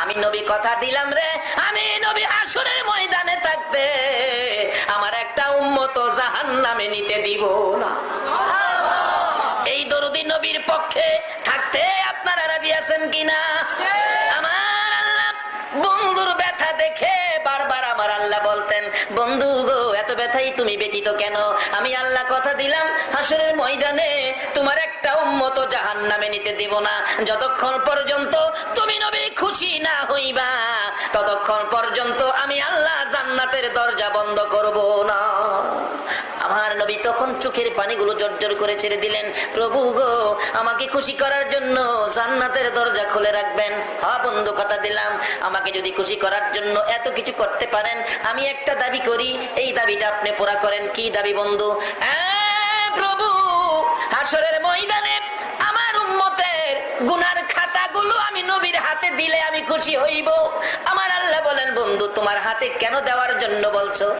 আমি নবী কথা দিলাম রে, আমি নবী হাসরের ময়দানে থাকতে আমার একটা উম্মত জাহান্নামে নিতে দিব না। এই দরুদি নবীর পক্ষে থাকতে আপনারা রাজি আছেন কিনা? আমার আল্লাহ বন্ধুর ব্যথা দেখে বারবার আমার আল্লাহ বলতেন, বন্ধু গো এত ব্যথাই তুমি ব্যতীত কেন? আমি আল্লাহ কথা দিলাম হাসরের ময়দানে তোমার একটা উম্মত জাহান্নামে নিতে দিব না। যতক্ষণ পর্যন্ত তুমি নবী খুশি না হইবা ততক্ষণ পর্যন্ত আমি আল্লাহ জান্নাতের দরজা বন্ধ করব না। আমার নবী তখন চোখের পানিগুলো জর্জর করে ছেড়ে দিলেন, প্রভু গো আমাকে খুশি করার জন্য জান্নাতের দরজা খুলে রাখবেন। হ্যাঁ বন্ধু কথা দিলাম, আমাকে যদি খুশি করার জন্য এত কিছু করতে পারেন, আমি একটা দাবি করি, এই দাবিটা আপনি পুরা করেন। কি দাবি বন্ধু? প্রভু হাসরের ময়দানে আমার উম্মতের গুনার খাতাগুলো আমি নবীর হাতে দিলে আমি খুশি হইব। আমার আল্লাহ বলেন, বন্ধু তোমার হাতে কেন দেওয়ার জন্য বলছো?